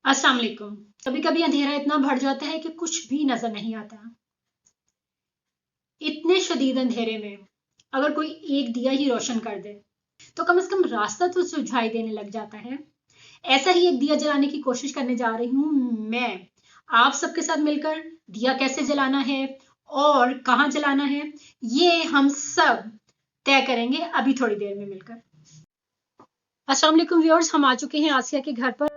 अस्सलाम वालेकुम। कभी कभी अंधेरा इतना बढ़ जाता है कि कुछ भी नजर नहीं आता। इतने शदीद अंधेरे में अगर कोई एक दिया ही रोशन कर दे तो कम से कम रास्ता तो सुझाई देने लग जाता है। ऐसा ही एक दिया जलाने की कोशिश करने जा रही हूँ मैं, आप सबके साथ मिलकर। दिया कैसे जलाना है और कहाँ जलाना है, ये हम सब तय करेंगे अभी थोड़ी देर में मिलकर। अस्सलाम वालेकुम व्यूअर्स, हम आ चुके हैं आसिया के घर पर।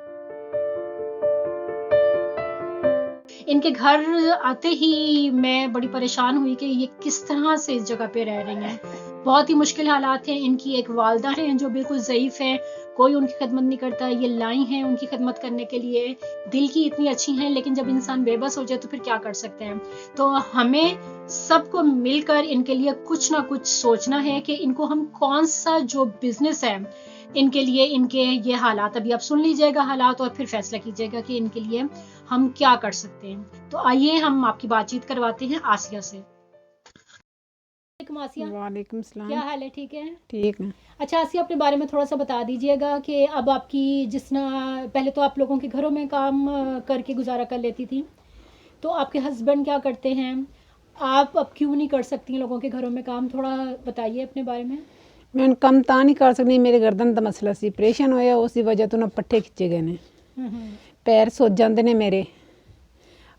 इनके घर आते ही मैं बड़ी परेशान हुई कि ये किस तरह से इस जगह पे रह रही हैं। बहुत ही मुश्किल हालात हैं। इनकी एक वालदा हैं जो बिल्कुल ज़ईफ़ है, कोई उनकी खिदमत नहीं करता। ये लाई हैं उनकी खिदमत करने के लिए, दिल की इतनी अच्छी हैं, लेकिन जब इंसान बेबस हो जाए तो फिर क्या कर सकते हैं। तो हमें सबको मिलकर इनके लिए कुछ ना कुछ सोचना है कि इनको हम कौन सा जो बिजनेस है इनके लिए, इनके ये हालात अभी आप सुन लीजिएगा हालात और फिर फैसला कीजिएगा कि इनके लिए हम क्या कर सकते हैं। तो आइए हम आपकी बातचीत करवाते हैं आसिया से। आसिया, वालेकुम सलाम। क्या हाल है? ठीक है? ठीक है। अच्छा आसिया, अपने बारे में थोड़ा सा बता दीजिएगा कि अब आपकी पहले तो आप लोगों के घरों में काम करके गुजारा कर लेती थी, तो आपके हस्बैंड क्या करते हैं? आप अब क्यों नहीं कर सकती लोगों के घरों में काम? थोड़ा बताइए अपने बारे में। मैं कम ਤਾਂ नहीं कर सकती, मेरे गर्दन ਦਾ ਮਸਲਾ ਸੀ, ਆਪਰੇਸ਼ਨ ਹੋਇਆ, ਉਸ ਦੀ ਵਜ੍ਹਾ ਤੋਂ ਨਾ ਪੱਠੇ ਖਿੱਚੇ ਗਏ ਨੇ, ਪੈਰ ਸੁੱਜ ਜਾਂਦੇ ਨੇ ਮੇਰੇ,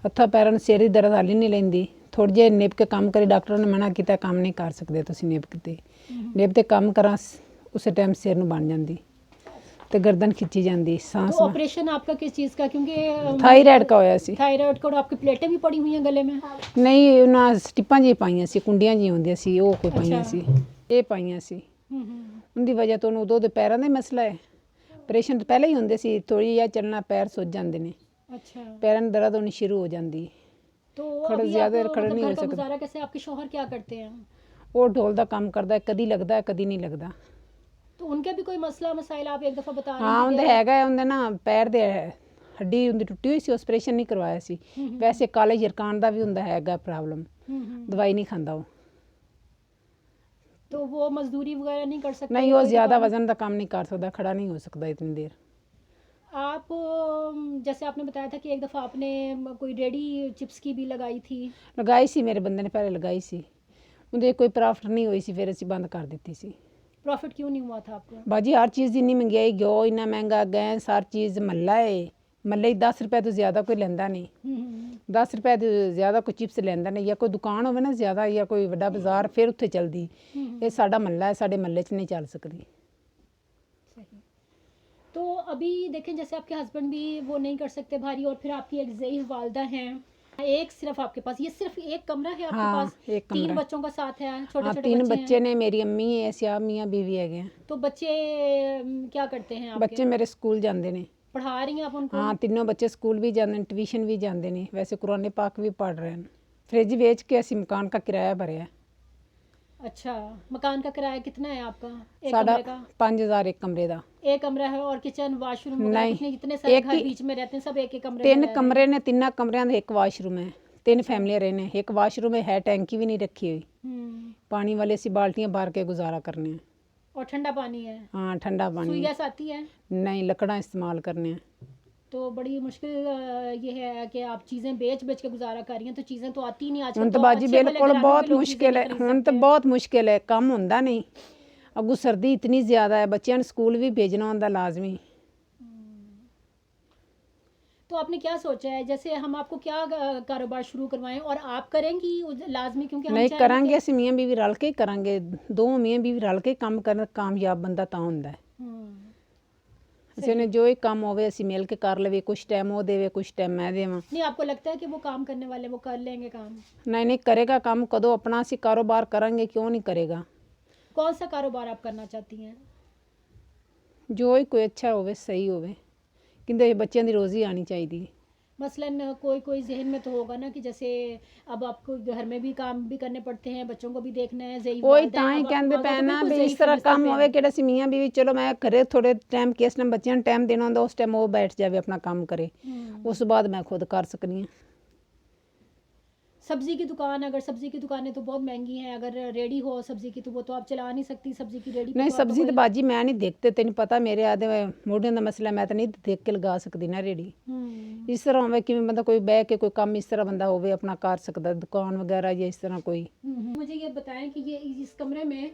ਹੱਥਾਂ ਪੈਰਾਂ ਨੂੰ, ਸਿਰ ਦੀ ਦਰਦ ਹਾਲੀ ਨਹੀਂ ਲੈਂਦੀ। ਥੋੜ੍ਹੇ ਜਿਹੇ ਨਿਭ ਕੇ ਕੰਮ ਕਰੀ, ਡਾਕਟਰ ਨੇ ਮਨਾ ਕੀਤਾ ਕੰਮ ਨਹੀਂ ਕਰ ਸਕਦੇ ਤੁਸੀਂ ਨਿਭ ਤੇ ਕੰਮ ਕਰਾਂ, ਉਸੇ ਟਾਈਮ ਸਿਰ ਨੂੰ ਬਣ ਜਾਂਦੀ ਤੇ गर्दन खिंची ਜਾਂਦੀ। सांस तो ऑपरेशन आपका किस चीज़ का? क्योंकि थायराइड का ਹੋਇਆ ਸੀ। थायराइड का। और आपकी प्लेटें भी पड़ी हुई हैं गले में? ਨਹੀਂ, ਉਹਨਾਂ ਸਟਿੱਪਾਂ ਜੀ ਪਾਈਆਂ ਸੀ, ਕੁੰਡੀਆਂ ਜੀ ਹੁੰਦੀਆਂ ਸੀ, ਉਹ ਕੋਈ ਪਾਈਆਂ ਸੀ, ਇਹ ਪਾਈਆਂ ਸੀ। ਉਹਦੀ ਵਜ੍ਹਾ ਤੋਂ ਉਹਨੂੰ ਉਦੋਂ ਦੇ ਪੈਰਾਂ ਦਾ ਹੀ ਮਸਲਾ ਹੈ। ਆਪਰੇਸ਼ਨ ਤੋਂ ਪਹਿਲਾਂ ਹੀ ਹੁੰਦੇ ਸੀ, ਥੋੜੀ ਜਿਹਾ ਚੱਲਣਾ ਪੈਰ ਸੁੱਜ ਜਾਂਦੇ ਨੇ। अच्छा, पैरों में दर्द होनी शुरू हो जाती। तो खड़े अभी ज़्यादा आप खड़े मतलब नहीं हो घर का सकते। गुजारा कैसे? आपके शौहर क्या करते हैं? वो ढोल का काम करता है, कदी लगता है कदी नहीं लगता। तो उनके भी कोई मसला मसाइल आप एक दफ़ा बता रहे हाँ, थे उनका हैगा, उनके ना पैर दे हड्डी उनकी टुटी हुई सी, ऑपरेशन नहीं करवाया सी। वैसे काले जरकान का भी उनका हैगा प्रॉब्लम, दवाई नहीं खाता वो। तो वो मजदूरी वगैरह नहीं कर सकते? नहीं, वो कोई ज़्यादा काम? वजन का काम नहीं कर सकता, खड़ा नहीं हो सकता इतनी देर। आप जैसे आपने बताया था कि एक दफ़ा आपने कोई रेडी चिप्स की भी लगाई थी। लगाई सी, मेरे बंदे ने पहले लगाई सी, उनके कोई प्रॉफिट नहीं हुई सी, फिर असी बंद कर दी सी। प्रॉफिट क्यों नहीं हुआ था आपको? बाजी हर चीज़ की इन्नी महंगाई, घ्यो इन्ना महंगा, गैस हर चीज़, महला है, महले 10 रुपए तो ज़्यादा कोई लेंदा नहीं। 10 रुपए तो ज़्यादा कोई चिप्स लेंदा नहीं, या कोई दुकान होवे ना ज़्यादा, या कोई वड्डा बाजार, फिर उत्थे चलदी। ये साडा महला है, साडे महल्ले च नहीं चल सकदी। सही। तो अभी देखें, जैसे आपके हस्बैंड भी वो नहीं कर सकते भारी, और फिर आपकी एक ज़ईफ़ वालदा हैं, एक सिर्फ आपके पास, ये सिर्फ एक कमरा है आपके हाँ, पास? एक कमरा 3 है। बच्चों का साथ है, छोटे हाँ, छोटे 3 बच्चे बच्चे हैं। ने, मेरी अम्मी है, सिया मियाँ बीवी है। तो बच्चे क्या करते हैं आपके? बच्चे मेरे स्कूल जाते हैं। पढ़ा रही हैं आप उनको? हाँ, तीनों बच्चे स्कूल भी जाते हैं, ट्यूशन भी जाते हैं, वैसे कुरान पाक भी पढ़ रहे हैं। फ्रिज बेच के असी मकान का किराया भरया। अच्छा, मकान का किराया कितना है आपका एक साढ़ा कमरे का? 5000 एक कमरे का। एक कमरा है और किचन वाशरूम वगैरह नहीं, कुछ नहीं? जितने सारे एक घर ही- बीच में रहते हैं सब एक एक कमरे में 3 रह रहे हैं? कमरे ने, 3 कमरिया का एक वाशरूम है, 3 फैमिलियां रहने, एक वाशरूम है, टैंकी भी नहीं रखी हुई, पानी वाले सी बाल्टियां भर के गुजारा करने हैं। और ठंडा पानी है? हाँ, ठंडा सुई पानी। गैस आती है? नहीं, लकड़ा इस्तेमाल करने हैं। तो बड़ी मुश्किल ये है कि आप चीज़ें बेच बेच के गुजारा कर रही हैं, तो चीज़ें तो आती नहीं आजकल। ਹੁਣ ਤਾਂ तो ਬਾਜੀ अच्छे भले बिल्कुल घराने में बहुत लोग मुश्किल चीज़ें है, नहीं खरीद ਹੁਣ ਤਾਂ सकते हैं। बहुत मुश्किल है, ਕੰਮ ਹੁੰਦਾ नहीं। ਅੱਗੋਂ सर्दी इतनी ज़्यादा है, बच्चों ने स्कूल भी भेजना ਹੁੰਦਾ लाजमी। तो आपने क्या सोचा है, जैसे हम आपको क्या कारोबार शुरू करवाएं और आप करेंगी लाजमी? क्योंकि हम नहीं चाहेंगे करांगे, कि- ਅਸੀਂ ਮੀਆਂ ਬੀਵੀ ਰਲ ਕੇ ਹੀ ਕਰਾਂਗੇ, ਦੋ ਮੀਆਂ ਬੀਵੀ ਰਲ ਕੇ ਕੰਮ ਕਰਨ, ਕਾਮਯਾਬ ਬੰਦਾ ਤਾਂ ਹੁੰਦਾ ਹੈ। ਅਸੀਂ ਨੇ ਜੋ ਹੀ ਕੰਮ ਹੋਵੇ ਅਸੀਂ ਮਿਲ ਕੇ ਕਰ ਲਵੇ, ਕੁਛ ਟਾਈਮ ਉਹ ਦੇਵੇ, ਕੁਛ ਟਾਈਮ ਮੈਂ ਦੇਵਾਂ। नहीं, आपको लगता है कि वो काम करने वाले वो कर लेंगे काम? नहीं नहीं करेगा काम, कदों अपना ਅਸੀਂ कारोबार करेंगे, क्यों नहीं करेगा। कौन सा कारोबार आप करना चाहती हैं? जो ही कोई अच्छा होवे, सही होवे, किंतु बच्चों की रोज़ी आनी चाहिए। मसलन कोई कोई जहन में तो होगा ना कि जैसे अब आपको घर में भी काम भी करने पड़ते हैं, बच्चों को भी देखना है, ज़ईफ़ ਉਹੀ वालिदा ਤਾਂ हैं, ਹੀ अब आपकी ਕਹਿੰਦੇ वालिदा ਪਏ तो ਨਾ बिल्कुल ਵੀ ਇਸ ज़ईफ़ ਤਰ੍ਹਾਂ बिस्तर ਕੰਮ पे ਹੋਵੇ, हैं। ਕਿਹੜਾ ਸੀ ਮੀਆਂ ਬੀਵੀ, ਚਲੋ ਮੈਂ ਘਰੇ ਥੋੜੇ ਟਾਈਮ ਕਿਸ ਟਾਈਮ ਬੱਚਿਆਂ ਨੂੰ ਟਾਈਮ ਦੇਣਾ ਹੁੰਦਾ, ਉਸ ਟਾਈਮ ਉਹ ਬੈਠ ਜਾਵੇ ਆਪਣਾ ਕੰਮ ਕਰੇ, ਉਸ ਤੋਂ ਬਾਅਦ ਮੈਂ ਖੁਦ ਕਰ ਸਕਦੀ ਹਾਂ। सब्जी की दुकान, अगर सब्जी की दुकानें तो बहुत महंगी हैं, अगर रेडी हो सब्जी की तो वो तो आप चला नहीं सकती सब्जी की रेडी पे, नहीं तो आपका सब्जी तो कोई बाजी मैं नहीं देखते ਤੈਨੂੰ ਪਤਾ ਮੇਰੇ ਆਦੇ ਮੋਢਿਆਂ ਦਾ ਮਸਲਾ ਮੈਂ ਤਾਂ ਨਹੀਂ ਦੇਖ ਕੇ ਲਗਾ ਸਕਦੀ ਨਾ ਰੇੜੀ ਇਸ ਤਰ੍ਹਾਂ ਹੋਵੇ ਕਿਵੇਂ ਬੰਦਾ ਕੋਈ ਬਹਿ ਕੇ ਕੋਈ ਕੰਮ ਇਸ ਤਰ੍ਹਾਂ ਬੰਦਾ ਹੋਵੇ ਆਪਣਾ ਕਰ ਸਕਦਾ दुकान वगैरह या इस तरह कोई। मुझे ये बताएं कि ये इस कमरे में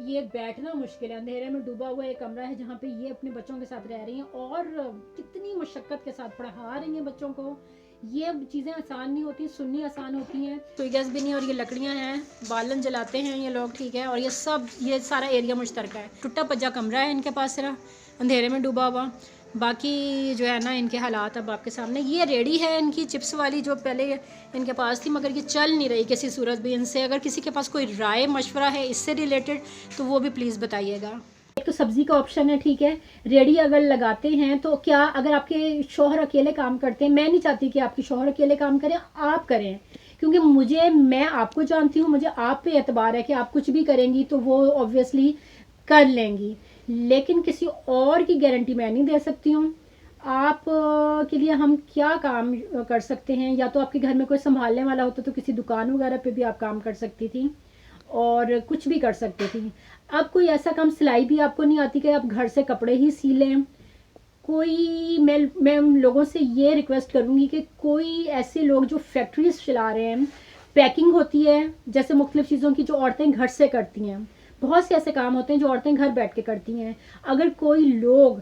ये बैठना मुश्किल है, अंधेरे में डूबा हुआ एक कमरा है जहाँ पे ये अपने बच्चों के साथ रह रही हैं और कितनी मुशक्कत के साथ पढ़ा रही हैं बच्चों को। ये चीज़ें आसान नहीं होती, सुननी आसान होती हैं। तो गैस भी नहीं, और ये लकड़ियाँ हैं, बालन जलाते हैं ये लोग, ठीक है। और ये सारा एरिया मुश्तरका है, टुट्टा पज्जा कमरा है इनके पास, सिर्फ अंधेरे में डूबा हुआ। बाकी जो है ना इनके हालात अब आपके सामने। ये रेडी है इनकी चिप्स वाली जो पहले इनके पास थी, मगर ये चल नहीं रही किसी सूरत भी इनसे। अगर किसी के पास कोई राय मशवरा है इससे रिलेटेड तो वो भी प्लीज़ बताइएगा। एक तो सब्जी का ऑप्शन है, ठीक है, रेडी अगर लगाते हैं तो क्या, अगर आपके शौहर अकेले काम करते हैं, मैं नहीं चाहती कि आपके शौहर अकेले काम करें, आप करें, क्योंकि मैं आपको जानती हूँ, मुझे आप पे एतबार है कि आप कुछ भी करेंगी तो वो ऑब्वियसली कर लेंगी, लेकिन किसी और की गारंटी मैं नहीं दे सकती हूँ। आप के लिए हम क्या काम कर सकते हैं, या तो आपके घर में कोई संभालने वाला होता तो किसी दुकान वगैरह पे भी आप काम कर सकती थी और कुछ भी कर सकती थी। अब कोई ऐसा काम, सिलाई भी आपको नहीं आती कि आप घर से कपड़े ही सी लें। कोई मैं लोगों से ये रिक्वेस्ट करूँगी कि कोई ऐसे लोग जो फैक्ट्रीज चला रहे हैं, पैकिंग होती है जैसे मुख्तलिफ चीज़ों की जो औरतें घर से करती हैं, बहुत से ऐसे काम होते हैं जो औरतें घर बैठ के करती हैं। अगर कोई लोग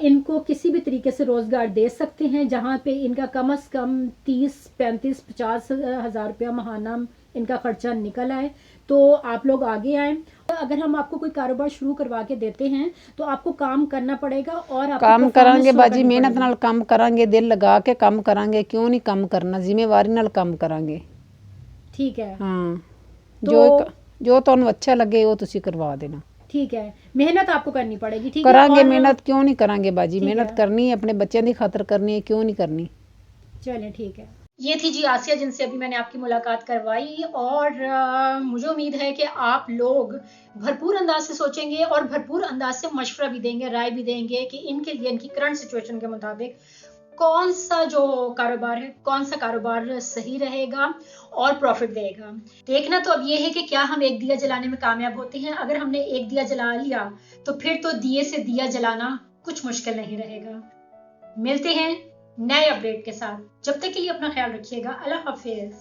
इनको किसी भी तरीके से रोज़गार दे सकते हैं जहाँ पे इनका कम से कम 30, 35, 50 हज़ार रुपया महाना इनका खर्चा निकल आए, तो आप लोग आगे आएँ। अगर हम आपको कोई कारोबार शुरू करवा के देते हैं तो आपको काम करना पड़ेगा और आपको काम करांगे बाजी, मेहनत नाल काम करांगे, दिल लगा के काम करांगे, क्यों नहीं काम करना, जिम्मेवारी नाल काम करांगे, ठीक है। हाँ तो जो ਤੁਹਾਨੂੰ अच्छा लगे वो तुसी करवा देना, ठीक है। मेहनत आपको करनी पड़ेगी, ठीक है। करांगे मेहनत, क्यों नहीं करांगे बाजी, ठीक मेहनत है। करनी है, अपने बच्चों की खातर करनी है, क्यों नहीं करनी। चलें ठीक है। ये थी जी आसिया जिनसे अभी मैंने आपकी मुलाकात करवाई, और मुझे उम्मीद है कि आप लोग भरपूर अंदाज से सोचेंगे और भरपूर अंदाज से मशवरा भी देंगे, राय भी देंगे कि इनके लिए इनकी करंट सिचुएशन के मुताबिक कौन सा जो कारोबार है, कौन सा कारोबार सही रहेगा और प्रॉफिट देगा। देखना तो अब ये है कि क्या हम एक दिया जलाने में कामयाब होते हैं। अगर हमने एक दिया जला लिया तो फिर तो दिए से दिया जलाना कुछ मुश्किल नहीं रहेगा। मिलते हैं नए अपडेट के साथ, जब तक के लिए अपना ख्याल रखिएगा। अल्लाह हाफिज।